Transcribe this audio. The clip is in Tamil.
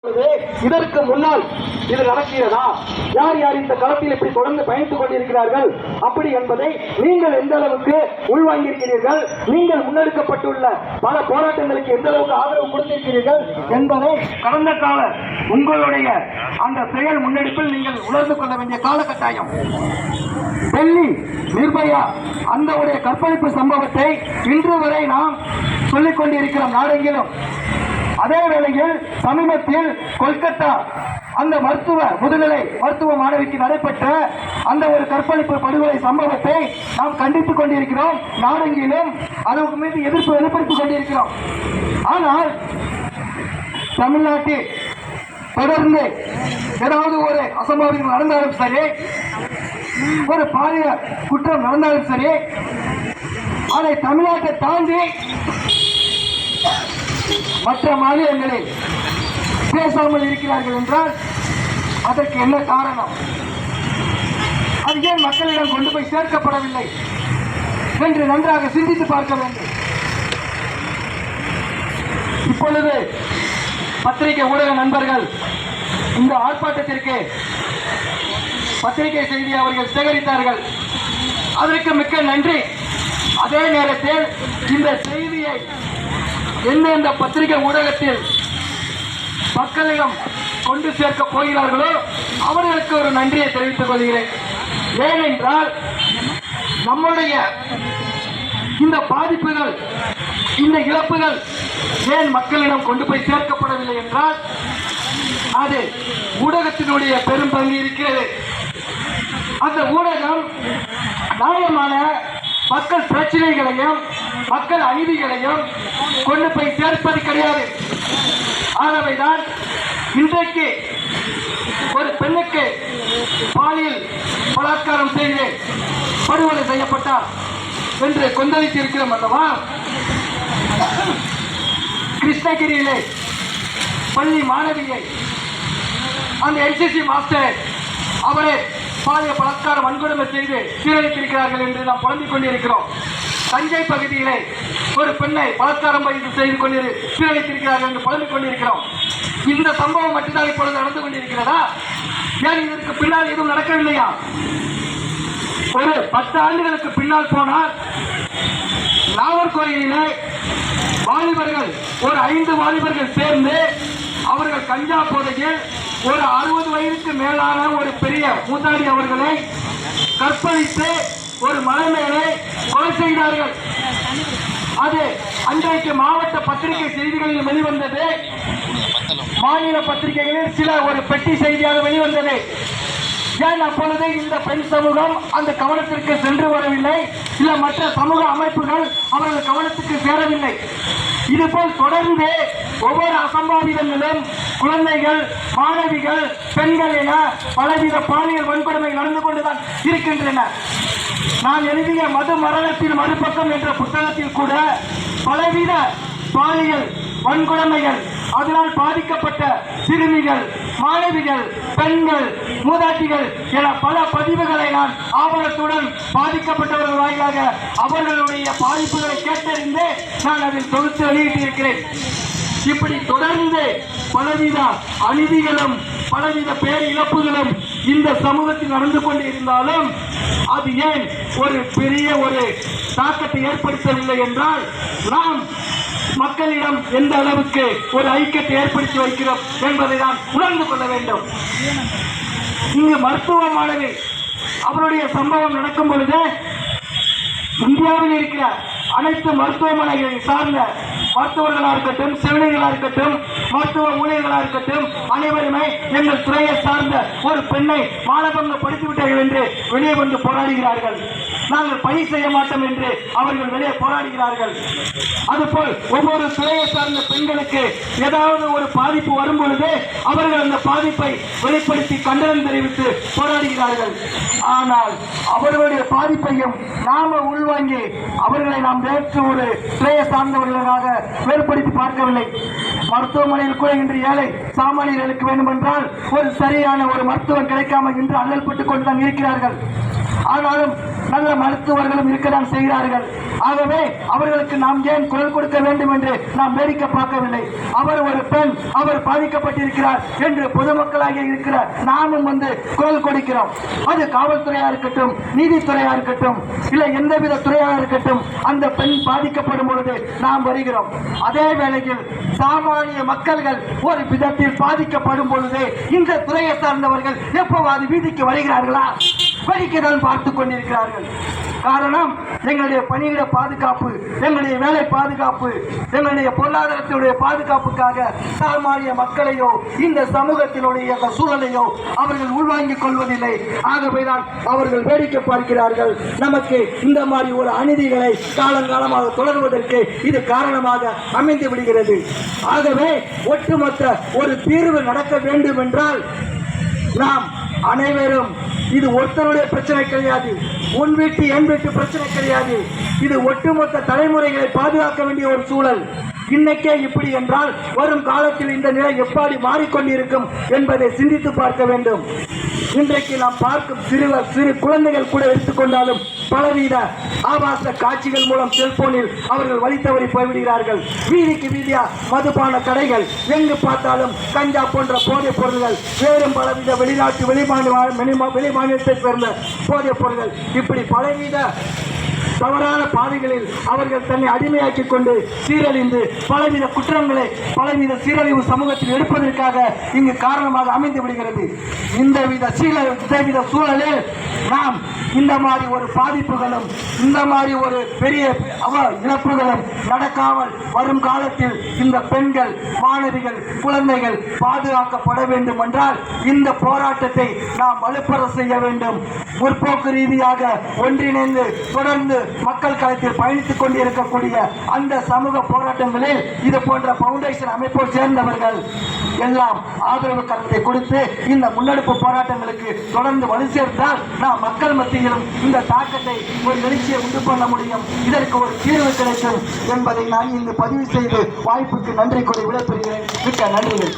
இதற்கு முன்னால் இது நடக்கிறதா, யார் யார் இந்த களத்தில் இப்படி தொடர்ந்து பயணித்துக் கொண்டிருக்கிறார்கள் அப்படி என்பதை நீங்கள் எந்த அளவுக்கு உள்வாங்கியிருக்கிறீர்கள், நீங்கள் முன்னெடுக்கப்பட்டுள்ள பல போராட்டங்களுக்கு எந்த அளவுக்கு ஆதரவு கொடுத்திருக்கிறீர்கள் என்பதை கடந்த கால உங்களுடைய அந்த செயல் முன்னெடுப்பில் நீங்கள் உணர்ந்து கொள்ள வேண்டிய காலகட்டாயம். டெல்லி நிர்பயா அந்த உடைய கற்பழிப்பு சம்பவத்தை இன்று வரை நாம் சொல்லிக் கொண்டிருக்கிறோம் நாடெங்கிலும். அதே வேளையில் சமீபத்தில் கொல்கத்தா அந்த முதுநிலை மருத்துவ மாணவிக்கு நடைபெற்ற அந்த ஒரு கற்பழிப்பு படுகொலை சம்பவத்தை நாம் கண்டித்துக் கொண்டிருக்கிறோம் நாடெங்கிலும். அதற்கு மீது எதிர்ப்பு வெளிப்படுத்திக் கொண்டிருக்கிறோம். ஆனால் தமிழ்நாட்டில் தொடர்ந்து ஏதாவது ஒரு அசம்பாவிதம் நடந்தாலும் சரி, ஒரு பாலியல் குற்றம் நடந்தாலும் சரி, அதை தமிழ்நாட்டை தாண்டி மற்ற மாநிலங்களில் பேசாமல் இருக்கிறார்கள் என்றால் அதற்கு என்ன காரணம்? அது ஏன் மக்களிடம் கொண்டு போய் சேர்க்கப்படவில்லை என்று நன்றாக சிந்தித்து பார்க்க வேண்டும். இப்பொழுது பத்திரிகை ஊடக நண்பர்கள் இந்த ஆர்ப்பாட்டத்திற்கு பத்திரிகை செய்தியை அவர்கள் சேகரித்தார்கள். அதற்கு மிக்க நன்றி. அதே நேரத்தில் இந்த செய்தியை எந்தெந்த பத்திரிகை ஊடகத்தில் மக்களிடம் கொண்டு சேர்க்க போகிறார்களோ அவர்களுக்கு ஒரு நன்றியை தெரிவித்துக் கொள்கிறேன். ஏனென்றால் நம்முடைய இந்த பாதிப்புகள், இந்த இழப்புகள் ஏன் மக்களிடம் கொண்டு போய் சேர்க்கப்படவில்லை என்றால் அது ஊடகத்தினுடைய பெரும் பங்கு இருக்கிறது. அந்த ஊடகம் நியாயமான மக்கள் பிரச்சனைகளையும் மக்கள் அநீதிகளையும் கொண்டு போய் சேர்ப்பது கிடையாது. ஆகவேதான் இன்றைக்கு ஒரு பெண்ணுக்கு பாலியல் பலாத்காரம் செய்து படுகொலை செய்யப்பட்டார் என்று கொந்தளித்து இருக்கிறோம் அல்லவா? கிருஷ்ணகிரியிலே பள்ளி மாணவியை அந்த என்சிசி மாஸ்டர் அவரை பாலியல் பலாத்கார வன்கொடுமை செய்து சீரழித்திருக்கிறார்கள் என்று நாம் புலம்பிக் கொண்டிருக்கிறோம். தஞ்சை பகுதியிலே ஒரு பெண்ணை பலாத்காரம் செய்து கொண்டு சீரழித்திருக்கிறார்கள் என்று புலம்பிக் கொண்டிருக்கிறோம். இந்த சம்பவம் மட்டும்தான் இப்பொழுது நடந்து கொண்டிருக்கிறதா? ஏன் இதற்கு பின்னால் எதுவும் நடக்கவில்லையா? ஒரு 10 ஆண்டுகளுக்கு பின்னால் போனால் நாகர்கோயிலிலே வாலிபர்கள் ஒரு 5 வாலிபர்கள் சேர்ந்து அவர்கள் கஞ்சா போதையில் ஒரு 60 வயதுக்கு மேலான ஒரு பெரிய மூதாடி அவர்களை கற்பழித்து ஒரு மலை மேலே கொலை செய்தார்கள். அது அன்றைக்கு மாவட்ட பத்திரிகை செய்திகளில் வெளிவந்தது. மாநில பத்திரிகைகளில் சில ஒரு பெட்டி செய்தியாக வெளிவந்தது. ஏன் அப்பொழுது இந்த பெண் சமூகம் அந்த கவனத்திற்கு சென்று வரவில்லை? இல்ல மற்ற சமூக அமைப்புகள் அவர்கள் கவனத்துக்கு சேரவில்லை? இதுபோல் தொடர்ந்து ஒவ்வொரு அசம்பாவிதங்களும் குழந்தைகள், மாணவிகள், பெண்கள் என பலவித பாலியல் வன்கொடுமை நடந்து கொண்டுதான் இருக்கின்றன. நான் எழுதிய மது மரணத்தின் மறுபக்கம் என்ற புத்தகத்தில் கூட பலவித பாலியல் வன்கொடுமைகள், அதனால் பாதிக்கப்பட்ட சிறுமிகள், மாணவிகள், பெண்கள், மூதாட்டிகள் என பல பதிவுகளை நான் ஆவணத்துடன் பாதிக்கப்பட்டவர்கள் வாயிலாக அவர்களுடைய பாதிப்புகளை கேட்டறிந்து நான் அதில் தொகுத்து வெளியிட்டிருக்கிறேன். இப்படி தொடர்ந்து பலவித அநீதிகளும் பலவித பேர் இழப்புகளும் இந்த சமூகத்தில் நடந்து கொண்டு இருந்தாலும் அது ஏன் ஒரு பெரிய ஒரு தாக்கத்தை ஏற்படுத்தவில்லை என்றால் நாம் மக்களிடம் எந்த அளவுக்கு ஒரு ஐக்கியத்தை ஏற்படுத்தி வைக்கிறோம் என்பதை நான் உணர்ந்து கொள்ள வேண்டும். இங்கு மருத்துவ மாணவி அவருடைய சம்பவம் நடக்கும் பொழுது இந்தியாவில் இருக்கிற அனைத்து மருத்துவமனைகளை சார்ந்த மருத்துவர்களாக இருக்கட்டும், செவிலியர்களாக இருக்கட்டும், மருத்துவ ஊழியர்களாக இருக்கட்டும், அனைவருமே எங்கள் துறையை சார்ந்த ஒரு பெண்ணை மானபங்கப்படுத்தி விட்டார்கள் என்று வெளியே வந்து போராடுகிறார்கள். நாங்கள் பணி செய்ய மாட்டோம் என்று அவர்கள் வெளியே போராடுகிறார்கள். அதுபோல் ஒவ்வொரு துறையை சார்ந்த பெண்களுக்கு ஏதாவது ஒரு பாதிப்பு வரும் பொழுது அவர்கள் அந்த பாதிப்பை வெளிப்படுத்தி கண்டனம் தெரிவித்து போராடுகிறார்கள். ஆனால் அவர்களுடைய பாதிப்பையும் நாம உள்வாங்கி அவர்களை நாம் நேற்று ஒரு துறையை சார்ந்தவர்களாக வேறுபடுத்தி பார்க்கவில்லை. மருத்துவமனையில் கூட இன்று ஏழை சாமானியர்களுக்கு வேண்டும் என்றால் ஒரு சரியான ஒரு மருத்துவம் கிடைக்காமல் இன்று அல்லல்பட்டுக் கொண்டுதான் இருக்கிறார்கள். ஆனாலும் நல்ல மருத்துவர்களும் இருக்கதான் செய்கிறார்கள். ஆகவே அவர்களுக்கு நாம் ஏன் குரல் கொடுக்க வேண்டும் என்று நாம் வேடிக்கை பார்க்கவில்லை. அவர் ஒரு பெண், அவர் பாதிக்கப்பட்டிருக்கிறார் என்று பொதுமக்களாக இருக்கிற நாமும் குரல் கொடுக்கிறோம். அது காவல்துறையா இருக்கட்டும், நீதித்துறையா இருக்கட்டும், இல்லை எந்தவித துறையாக இருக்கட்டும், அந்த பெண் பாதிக்கப்படும் பொழுது நாம் வருகிறோம். அதே வேளையில் சாமானிய மக்கள்கள் ஒரு விதத்தில் பாதிக்கப்படும் பொழுது இந்த துறையை சார்ந்தவர்கள் எப்போவாது வீதிக்கு வருகிறார்களா? வேடிக்கைதான் பார்த்துக் கொண்டிருக்கிறார்கள். காரணம், எங்களுடைய பணியிட பாதுகாப்பு, எங்களுடைய வேலை பாதுகாப்பு, எங்களுடைய பொருளாதாரத்தினுடைய பாதுகாப்புக்காக சாமானிய மக்களையோ இந்த சமூகத்தினுடைய சூழலையோ அவர்கள் உள்வாங்கிக் கொள்வதில்லை. ஆகவேதான் அவர்கள் வேடிக்கை பார்க்கிறார்கள். நமக்கு இந்த மாதிரி ஒரு அநீதிகளை காலங்காலமாக தொடர்வதற்கு இது காரணமாக அமைந்து விடுகிறது. ஆகவே ஒட்டுமொத்த ஒரு தீர்வு நடக்க வேண்டும் என்றால் நாம் அனைவரும், இது ஒருத்தருடைய பிரச்சனை கிடையாது, உன் வீட்டு என் வீட்டு பிரச்சனை கிடையாது, இது ஒட்டுமொத்த தலைமுறைகளை பாதுகாக்க வேண்டிய ஒரு சூழல். இன்னைக்கே இப்படி என்றால் வரும் காலத்தில் இந்த நிலை எப்படி மாறிக்கொண்டிருக்கும் என்பதை சிந்தித்து பார்க்க வேண்டும். இன்றைக்கு நாம் பார்க்கும் சிறு குழந்தைகள் கூட எடுத்துக்கொண்டாலும் பலவித ஆபாச காட்சிகள் மூலம் செல்போனில் அவர்கள் வழித்தவறி போய்விடுகிறார்கள். வீதிக்கு வீதியா மதுபான கடைகள், எங்கு பார்த்தாலும் கஞ்சா போன்ற போதைப் பொருள்கள், வேறும் பலவித வெளிநாட்டு வெளிமாநிலத்தை சேர்ந்த போதைப் பொருள்கள், இப்படி பலவித தவறான பாதைகளில் அவர்கள் தன்னை அடிமையாக்கிக் கொண்டு சீரழிந்து பலவித குற்றங்களை, பலவித சீரழிவு சமூகத்தில் எடுப்பதற்காக இங்கு காரணமாக அமைந்து விடுகிறது. இந்த சூழலில் நாம் இந்த மாதிரி ஒரு பாதிப்புகளும் இந்த மாதிரி ஒரு பெரிய இழப்புகளும் நடக்காமல் வரும் காலத்தில் இந்த பெண்கள், மாணவிகள், குழந்தைகள் பாதுகாக்கப்பட வேண்டும் என்றால் இந்த போராட்டத்தை நாம் வலுப்பெற செய்ய வேண்டும். முற்போக்கு ரீதியாக ஒன்றிணைந்து தொடர்ந்து மக்கள் களத்தில் பயணித்துக் கொண்டிருக்கக்கூடிய அந்த சமூக போராட்டங்களில் இது போன்ற பவுண்டேஷன் அமைப்பை சேர்ந்தவர்கள் எல்லாம் ஆதரவு கருத்தை கொடுத்து இந்த முன்னெடுப்பு போராட்டங்களுக்கு தொடர்ந்து வலு சேர்த்தால் நாம் மக்கள் மத்தியிலும் இந்த தாக்கத்தை ஒரு எழுச்சியை உண்டு பண்ண முடியும். இதற்கு ஒரு தீர்வு கிடைக்கும் என்பதை நான் இங்கு பதிவு செய்து வாய்ப்புக்கு நன்றி கூறி விடைபெறுகிறேன். மிக்க நன்றிகள்.